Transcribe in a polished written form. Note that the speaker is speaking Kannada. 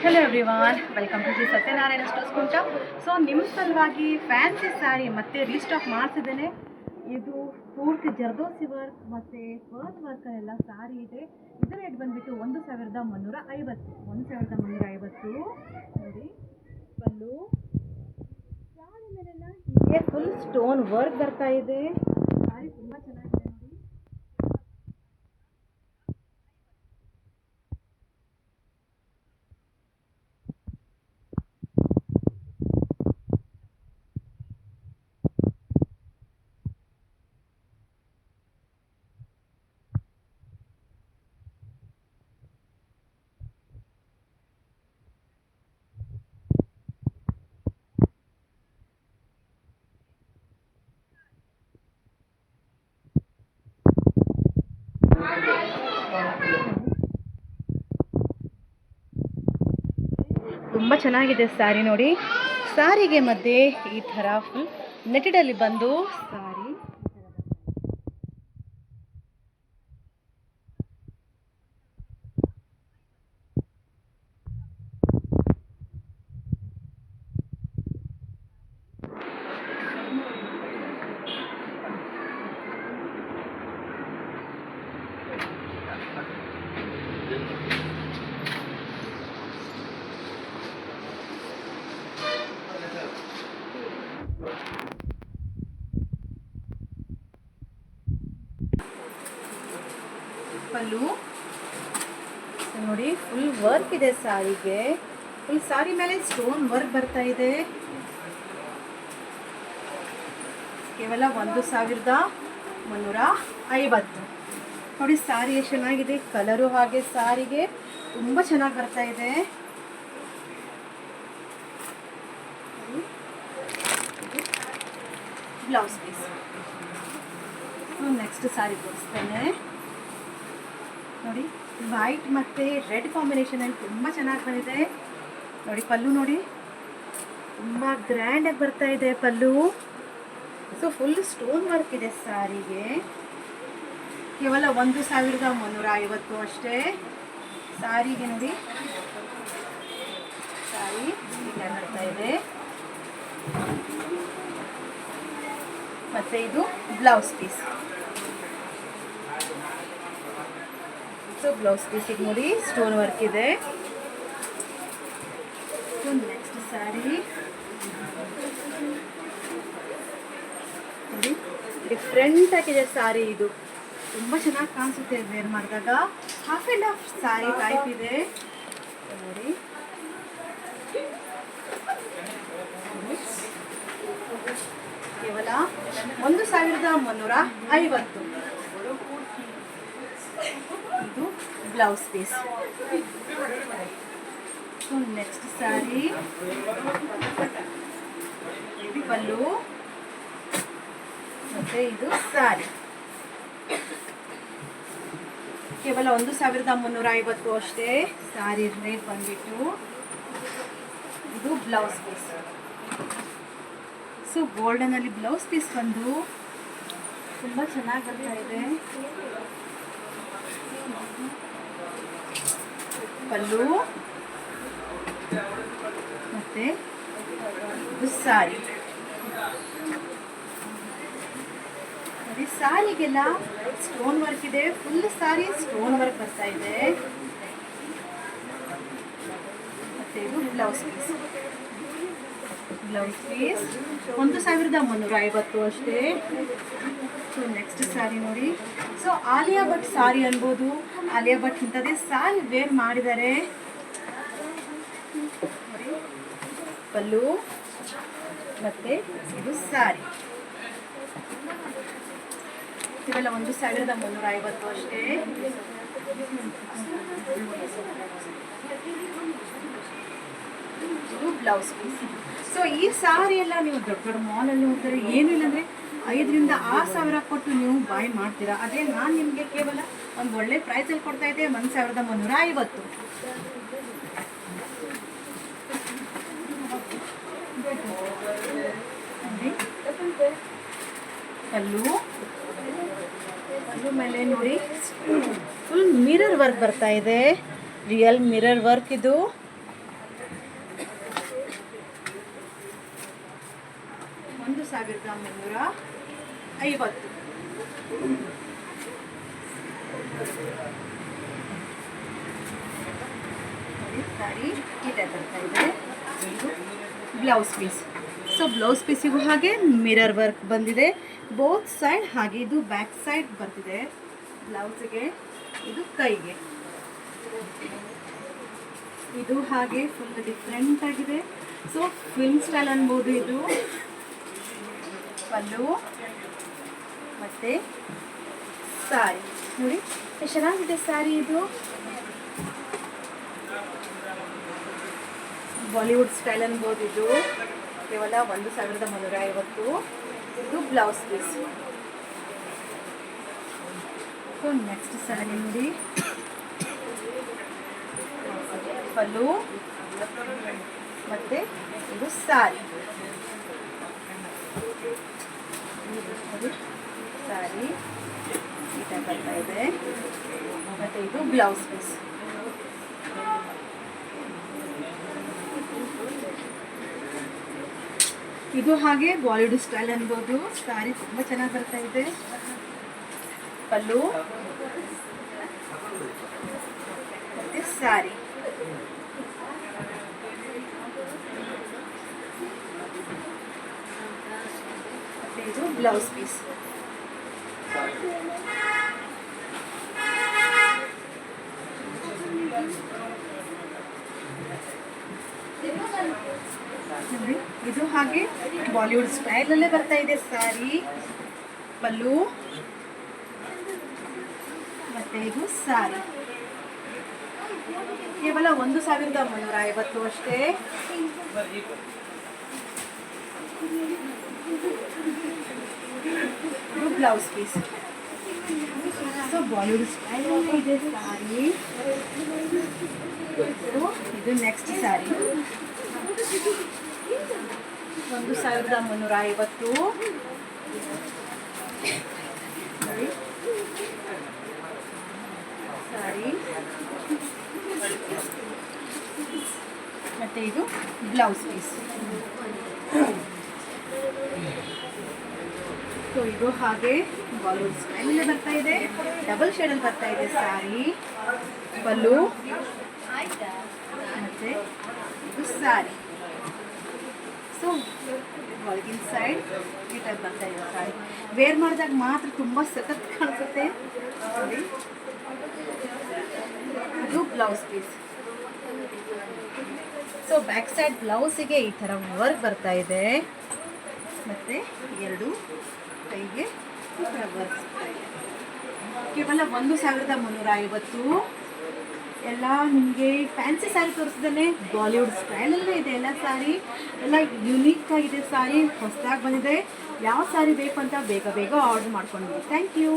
Hello everyone, welcome to Shri Satyanarayana stores ಕುಂಟ. ಸೊ ನಿಮ್ಮ ಸಲುವಾಗಿ ಫ್ಯಾನ್ಸಿ ಸ್ಯಾರಿ ಮತ್ತೆ ರೀಸ್ಟಾಕ್ ಮಾಡ್ತಿದ್ದೇನೆ. ಇದು ಪೂರ್ತಿ ಜರ್ದೋಸಿ ವರ್ಕ್ ಮತ್ತು ಪರ್ಲ್ ವರ್ಕಲ್ಲೆಲ್ಲ ಸ್ಯಾರಿ ಇದೆ. ಇದರ ರೇಟ್ ಬಂದುಬಿಟ್ಟು 1350. 1350 ನೋಡಿ. ಪಲ್ಲು ಸ್ಯಾರಿ ಮೇಲೆಲ್ಲ ಹೀಗೆ ಫುಲ್ ಸ್ಟೋನ್ ವರ್ಕ್ ಬರ್ತಾ ಇದೆ. ಸ್ಯಾರಿ ತುಂಬ ಚೆನ್ನಾಗಿದೆ ನೋಡಿ. ತುಂಬ ಚೆನ್ನಾಗಿದೆ ಸ್ಯಾರಿ ನೋಡಿ. ಸ್ಯಾರಿಗೆ ಮಧ್ಯೆ ಈ ಥರ ಫುಲ್ ನೆಟೆಡಲ್ಲಿ ಬಂದು ಸ್ಯಾರಿ ಪಲ್ಲು ನೋಡಿ. ಫುಲ್ ವರ್ಕ್ ಇದೆ ಸ್ಯಾರಿಗೆ. ಫುಲ್ ಸ್ಯಾರಿ ಮೇಲೆ ಸ್ಟೋನ್ ವರ್ಕ್ ಬರ್ತಾ ಇದೆ. ಕೇವಲ 1350 ನೋಡಿ. ಸ್ಯಾರಿ ಎಷ್ಟು ಚೆನ್ನಾಗಿದೆ. ಕಲರು ಹಾಗೆ ಸ್ಯಾರಿಗೆ ತುಂಬ ಚೆನ್ನಾಗಿ ಬರ್ತಾ ಇದೆ. Blouse piece. ನೆಕ್ಸ್ಟ್ ಸ್ಯಾರಿ ತೋರಿಸ್ತೇನೆ ನೋಡಿ. ವೈಟ್ ಮತ್ತು ರೆಡ್ ಕಾಂಬಿನೇಷನಲ್ಲಿ ತುಂಬ ಚೆನ್ನಾಗಿ ಬಂದಿದೆ ನೋಡಿ. ಪಲ್ಲು ನೋಡಿ, ತುಂಬ ಗ್ರ್ಯಾಂಡಾಗಿ ಬರ್ತಾ ಇದೆ ಪಲ್ಲು. ಸೊ ಫುಲ್ ಸ್ಟೋನ್ ವರ್ಕ್ ಇದೆ ಸ್ಯಾರಿಗೆ. ಕೇವಲ 1350 ಅಷ್ಟೇ. ಸ್ಯಾರಿಗೆ ನೋಡಿ, ಸ್ಯಾರಿ ಬರ್ತಾ ಇದೆ. ಮತ್ತು ಇದು ಬ್ಲೌಸ್ ಪೀಸ್. ಸೊ ಬ್ಲೌಸ್ ಪೀಸಿಗೆ ನೋಡಿ ಸ್ಟೋನ್ ವರ್ಕ್ ಇದೆ. ನೆಕ್ಸ್ಟ್ ಸ್ಯಾರಿ ನೋಡಿ. ಡಿಫ್ರೆಂಟ್ ಆಗಿದೆ ಸ್ಯಾರಿ. ಇದು ತುಂಬ ಚೆನ್ನಾಗಿ ಕಾಣಿಸುತ್ತೆ ವೇರ್ ಮಾಡಿದಾಗ. Half and half sari type ಇದೆ ನೋಡಿ. ಕೇವಲ 1350. ಇದು ಬ್ಲೌಸ್ ಪೀಸ್. ನೆಕ್ಸ್ಟ್ ಸ್ಯಾರಿ ಪಲ್ಲು ಮತ್ತೆ ಇದು ಸ್ಯಾರಿ. ಕೇವಲ 1350 ಅಷ್ಟೇ. ಸ್ಯಾರಿ ರೇಟ್ ಬಂದ್ಬಿಟ್ಟು. ಇದು ಬ್ಲೌಸ್ ಪೀಸ್. ಸೊ ಗೋಲ್ಡನಲ್ಲಿ ಬ್ಲೌಸ್ ಪೀಸ್ ಬಂದು ತುಂಬ ಚೆನ್ನಾಗಿ ಬರ್ತಾ ಇದೆ. ಪಲ್ಲು ಮತ್ತೆ ಇದು ಸ್ಯಾರಿ ನೋಡಿ. ಸ್ಯಾರಿಗೆಲ್ಲ ಸ್ಟೋನ್ ವರ್ಕ್ ಇದೆ. ಫುಲ್ ಸ್ಯಾರಿ ಸ್ಟೋನ್ ವರ್ಕ್ ಬರ್ತಾ ಇದೆ. ಮತ್ತೆ ಇದು ಬ್ಲೌಸ್ ಪೀಸ್. ಬ್ಲೌಸ್ ಪೀಸ್ 1350 ಅಷ್ಟೇ. ಸೊ ನೆಕ್ಸ್ಟ್ ಸ್ಯಾರಿ ನೋಡಿ. ಸೊ ಆಲಿಯಾ ಭಟ್ ಸ್ಯಾರಿ ಅನ್ಬೋದು. ಆಲಿಯಾ ಭಟ್ ಇಂಥದ್ದೇ ಸ್ಯಾರಿ ವೇರ್ ಮಾಡಿದ್ದಾರೆ ನೋಡಿ. ಪಲ್ಲು ಮತ್ತೆ ಇದು ಸ್ಯಾರಿ. ಇವೆಲ್ಲ 1350 ಅಷ್ಟೇ. ಇದು ಬ್ಲೌಸ್ ಪೀಸ್. ಸೊ ಈ ಸ್ಯಾರಿ ಎಲ್ಲ ನೀವು ದೊಡ್ಡ ದೊಡ್ಡ ಮಾಲಲ್ಲಿ ಹೋಗ್ತಾರೆ ಏನೂ ಇಲ್ಲಾಂದರೆ 5,000 to 6,000 ಕೊಟ್ಟು ನೀವು ಬಾಯ್ ಮಾಡ್ತೀರಾ. ಅದೇ ನಾನು ನಿಮಗೆ ಕೇವಲ ಒಂದು ಒಳ್ಳೆ ಪ್ರೈಸಲ್ಲಿ ಕೊಡ್ತಾ ಇದ್ದೆ. 1350. ಪಲ್ಲು ಮೇಲೆ ನೋಡಿ ಫುಲ್ ಮಿರರ್ ವರ್ಕ್ ಬರ್ತಾ ಇದೆ. ರಿಯಲ್ ಮಿರರ್ ವರ್ಕ್ ಇದು. 1350. ಸಾರಿ ಈ ಟೈಪ್ ಬರ್ತಾ ಇದೆ. ಇದು ಬ್ಲೌಸ್ ಪೀಸ್. ಸೊ ಬ್ಲೌಸ್ ಪೀಸಿಗೂ ಹಾಗೆ ಮಿರರ್ ವರ್ಕ್ ಬಂದಿದೆ ಬೋತ್ ಸೈಡ್, ಹಾಗೆ ಇದು ಬ್ಯಾಕ್ ಸೈಡ್ ಬರ್ತಿದೆ ಬ್ಲೌಸ್ಗೆ, ಇದು ಕೈಗೆ. ಇದು ಹಾಗೆ ಫುಲ್ ಡಿಫ್ರೆಂಟ್ ಆಗಿದೆ. ಸೊ ಫಿಲ್ಮ್ ಸ್ಟೈಲ್ ಅನ್ಬೋದು. ಇದು ಪಲ್ಲು ಮತ್ತು ಸಾರಿ ನೋಡಿ ಎಷ್ಟು ಚೆನ್ನಾಗಿದೆ ಸ್ಯಾರಿ. ಇದು ಬಾಲಿವುಡ್ ಸ್ಟೈಲ್ ಅನ್ಬೋದು. ಇದು ಕೇವಲ 1350. ಇದು blouse piece. So next sari ನೋಡಿ, ಪಲ್ಲು ಮತ್ತು ಇದು ಸಾರಿ. ಸಾರಿ ಈ ಟೈಪ್ ಬರ್ತಾ ಇದೆ, ಮತ್ತು ಇದು ಬ್ಲೌಸ್ ಪೀಸ್. ಇದು ಹಾಗೆ ಬಾಲಿವುಡ್ ಸ್ಟೈಲ್ ಅನ್ಬೋದು. ಸಾರಿ ತುಂಬ ಚೆನ್ನಾಗಿ ಬರ್ತಾ ಇದೆ. ಪಲ್ಲು ಮತ್ತು ಸಾರಿ. ಮತ್ತು ಇದು ಬ್ಲೌಸ್ ಪೀಸ್. ಇದು ಹಾಗೆ ಬಾಲಿವುಡ್ ಸ್ಟೈಲಲ್ಲೇ ಬರ್ತಾ ಇದೆ ಸಾರಿ. ಪಲ್ಲು ಮತ್ತು ಇದು ಸಾರಿ. ಕೇವಲ 1350 ಅಷ್ಟೇ. ಇದು blouse piece. So Bollywood style ಇದೆ ಸಾರಿ. ಇದು ನೆಕ್ಸ್ಟ್ ಸ್ಯಾರಿ 1350. ಸಾರಿ ಮತ್ತು ಇದು ಬ್ಲೌಸ್ ಪೀಸ್. ಸೊ ಇದು ಹಾಗೆ ಬಾಲಿವುಡ್ ಸ್ಟೈಲಲ್ಲೇ ಬರ್ತಾ ಇದೆ, ಡಬಲ್ ಶೇಡಲ್ಲಿ ಬರ್ತಾ ಇದೆ ಸಾರಿ. ಪಲ್ಲು ಮತ್ತು ಇದು ಸಾರಿ. ಸೊ ಒಳಗಿನ ಸೈಡ್ ಈ ಟೈಪ್ ಬರ್ತಾ ಇದೆ ಸಾರಿ. ವೇರ್ ಮಾಡಿದಾಗ ಮಾತ್ರ ತುಂಬ ಸಖತ್ ಕಾಣಿಸುತ್ತೆ ನೋಡಿ. ಇದು blouse piece. So back side ಬ್ಲೌಸಿಗೆ ಈ ಥರ ವರ್ಕ್ ಬರ್ತಾ ಇದೆ, ಮತ್ತು ಎರಡು ಕೈಗೆ ಈ ಥರ ವರ್ಕ್ ಬರ್ತಾ ಇದೆ. ಕೇವಲ 1350. ಎಲ್ಲ ನಿಮಗೆ ಫ್ಯಾನ್ಸಿ ಸ್ಯಾರಿ ತೋರಿಸಿದ್ರೆ ಬಾಲಿವುಡ್ ಸ್ಟೈಲಲ್ಲೇ ಇದೆ ಎಲ್ಲ ಸ್ಯಾರಿ. ಎಲ್ಲ ಯುನೀಕ್ ಆಗಿದೆ ಸ್ಯಾರಿ, ಹೊಸದಾಗಿ ಬಂದಿದೆ. ಯಾವ ಸ್ಯಾರಿ ಬೇಕು ಅಂತ ಬೇಗ ಬೇಗ ಆರ್ಡರ್ ಮಾಡ್ಕೊಂಡು. Thank you.